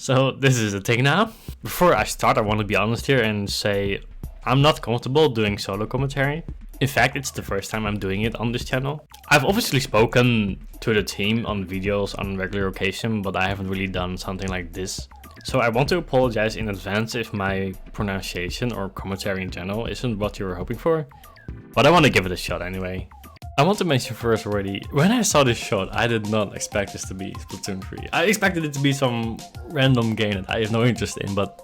So this is the thing now. Before I start, I want to be honest here and say I'm not comfortable doing solo commentary. In fact, it's the first time I'm doing it on this channel. I've obviously spoken to the team on videos on regular occasion, but I haven't really done something like this. So I want to apologize in advance if my pronunciation or commentary in general isn't what you were hoping for, but I want to give it a shot anyway. I want to mention first already, when I saw this shot, I did not expect this to be Splatoon 3. I expected it to be some random game that I have no interest in, but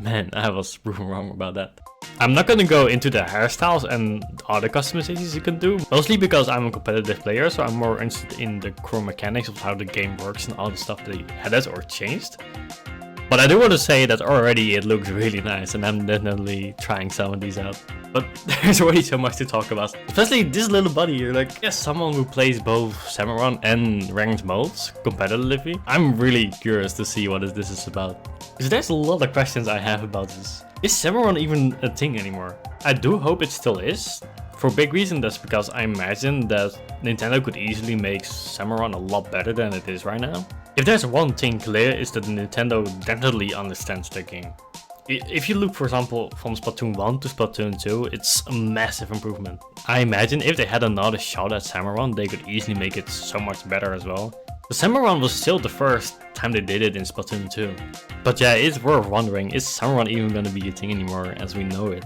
man, I was proven wrong about that. I'm not gonna go into the hairstyles and other customizations you can do, mostly because I'm a competitive player, so I'm more interested in the core mechanics of how the game works and all the stuff they added or changed. But I do want to say that already it looks really nice and I'm definitely trying some of these out. But there's already so much to talk about. Especially this little buddy here, like, yes, someone who plays both Samurón and ranked modes competitively. I'm really curious to see what this is about. Because there's a lot of questions I have about this. Is Samurón even a thing anymore? I do hope it still is. For a big reason, that's because I imagine that Nintendo could easily make Samurón a lot better than it is right now. If there's one thing clear, is that Nintendo definitely understands the game. If you look, for example, from Splatoon 1 to Splatoon 2, it's a massive improvement. I imagine if they had another shot at Samurón, they could easily make it so much better as well. The Samurón was still the first time they did it in Splatoon 2. But yeah, it's worth wondering, is Samurón even gonna be a thing anymore as we know it?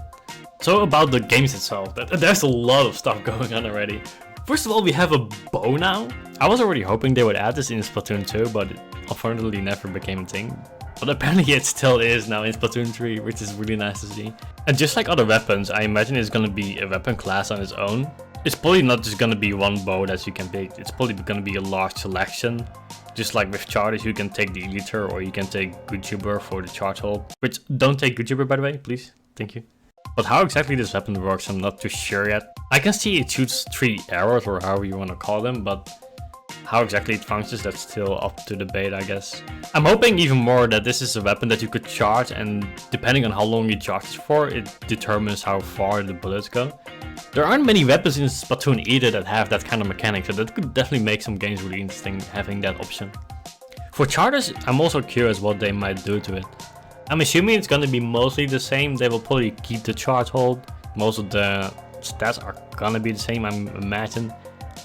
So about the games itself, there's a lot of stuff going on already. First of all, we have a bow now. I was already hoping they would add this in Splatoon 2, but it unfortunately never became a thing. But apparently it still is now in Splatoon 3, which is really nice to see. And just like other weapons, I imagine it's gonna be a weapon class on its own. It's probably not just gonna be one bow that you can pick, it's probably gonna be a large selection. Just like with charters, you can take the Eliter or you can take Goodjuber for the charge hold. Which, don't take Goodjuber by the way, please, thank you. But how exactly this weapon works, I'm not too sure yet. I can see it shoots 3 arrows or however you want to call them, but how exactly it functions, that's still up to debate, I guess. I'm hoping even more that this is a weapon that you could charge, and depending on how long you charge it for, it determines how far the bullets go. There aren't many weapons in Splatoon either that have that kind of mechanic, so that could definitely make some games really interesting having that option. For charters, I'm also curious what they might do to it. I'm assuming it's gonna be mostly the same. They will probably keep the charge hold. Most of the stats are gonna be the same, I imagine.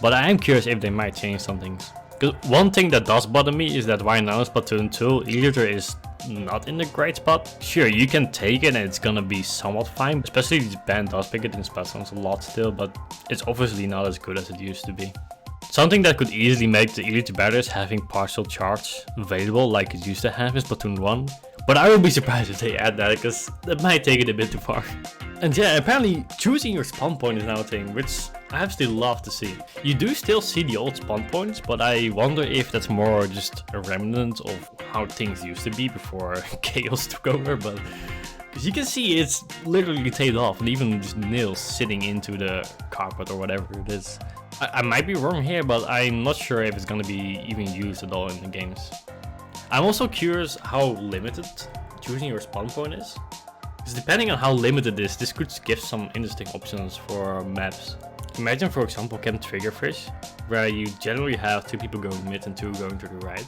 But I am curious if they might change some things. Because one thing that does bother me is that right now in Splatoon 2, Eliter is not in a great spot. Sure, you can take it and it's gonna be somewhat fine. Especially Japan does pick it in Splatoon a lot still, but it's obviously not as good as it used to be. Something that could easily make the Elite better is having partial charge available like it used to have in Splatoon 1. But I would be surprised if they add that, because that might take it a bit too far. And yeah, apparently choosing your spawn point is now a thing, which I absolutely love to see. You do still see the old spawn points, but I wonder if that's more just a remnant of how things used to be before chaos took over. But as you can see, it's literally taped off, and even just nails sitting into the carpet or whatever it is. I might be wrong here, but I'm not sure if it's gonna be even used at all in the games. I'm also curious how limited choosing your spawn point is. Because depending on how limited it is, this could give some interesting options for maps. Imagine, for example, Camp Triggerfish, where you generally have 2 people going mid and 2 going to the right.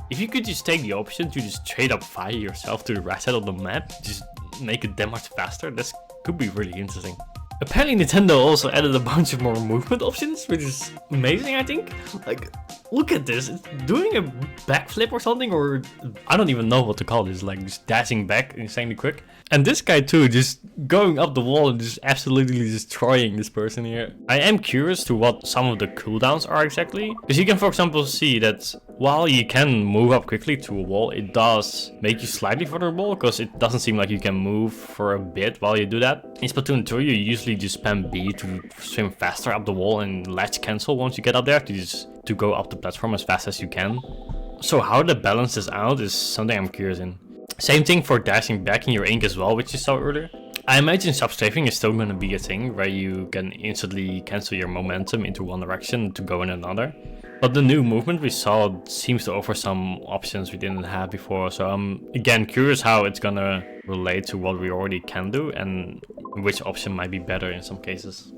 If you could just take the option to just straight up fire yourself to the right side of the map, just make it that much faster, this could be really interesting. Apparently Nintendo also added a bunch of more movement options, which is amazing, I think. Like, look at this, it's doing a backflip or something, or I don't even know what to call this, like just dashing back insanely quick. And this guy too, just going up the wall and just absolutely destroying this person here. I am curious to what some of the cooldowns are exactly. Because you can, for example, see that while you can move up quickly to a wall, it does make you slightly vulnerable, because it doesn't seem like you can move for a bit while you do that. In Splatoon 2, you usually just spam B to swim faster up the wall and latch cancel once you get up there to go up the platform as fast as you can. So how to balance this out is something I'm curious in. Same thing for dashing back in your ink as well, which you saw earlier. I imagine substrafing is still going to be a thing where you can instantly cancel your momentum into one direction to go in another. But the new movement we saw seems to offer some options we didn't have before, so I'm again curious how it's gonna relate to what we already can do and which option might be better in some cases.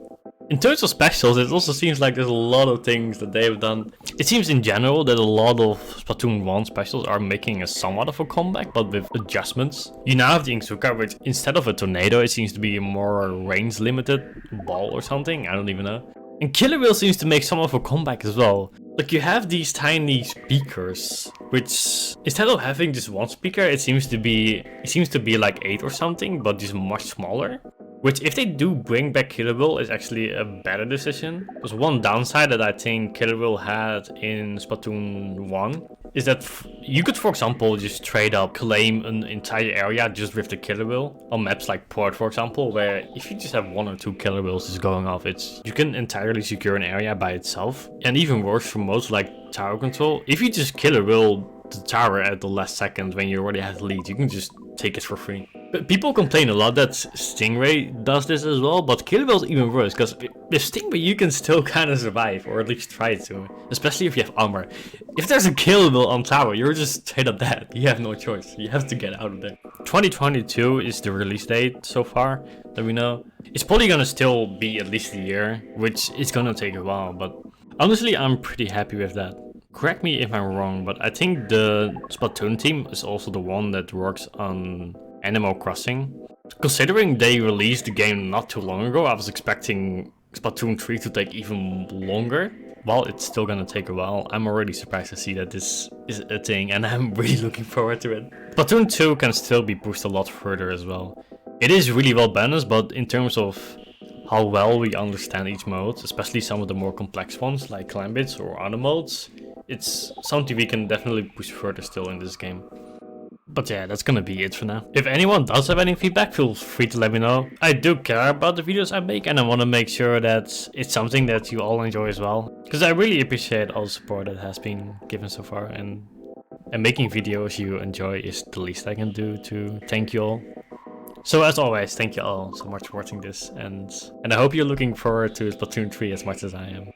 In terms of specials, it also seems like there's a lot of things that they've done. It seems in general that a lot of Splatoon 1 specials are making a somewhat of a comeback, but with adjustments. You now have the Inkzuka, which instead of a tornado, it seems to be a more range limited ball or something, I don't even know. And Killer Wheel seems to make some of a comeback as well. Like, you have these tiny speakers, which instead of having just one speaker, it seems to be like 8 or something, but just much smaller. Which, if they do bring back Killer Wheel, is actually a better decision. There's one downside that I think Killer Wheel had in Splatoon 1 is that you could, for example, just straight up claim an entire area just with the Killer Wheel on maps like Port, for example, where if you just have 1 or 2 Killer Wheels just going off, you can entirely secure an area by itself. And even worse for modes like Tower Control, if you just Killer Wheel the tower at the last second when you already have the lead, you can just take it for free. But people complain a lot that Stingray does this as well, but Killer Wheel is even worse, because with Stingray you can still kind of survive, or at least try to, especially if you have armor. If there's a Killer Wheel on tower, you're just straight up dead. You have no choice, you have to get out of there. 2022 is the release date so far that we know. It's probably gonna still be at least a year, which is gonna take a while, but honestly I'm pretty happy with that. Correct me if I'm wrong, but I think the Splatoon team is also the one that works on Animal Crossing. Considering they released the game not too long ago, I was expecting Splatoon 3 to take even longer. While it's still gonna take a while, I'm already surprised to see that this is a thing, and I'm really looking forward to it. Splatoon 2 can still be pushed a lot further as well. It is really well balanced, but in terms of how well we understand each mode, especially some of the more complex ones like climb bits or other modes, it's something we can definitely push further still in this game. But yeah, that's gonna be it for now. If anyone does have any feedback, feel free to let me know. I do care about the videos I make, and I want to make sure that it's something that you all enjoy as well. Because I really appreciate all the support that has been given so far, and making videos you enjoy is the least I can do to thank you all. So as always, thank you all so much for watching this, and I hope you're looking forward to Splatoon 3 as much as I am.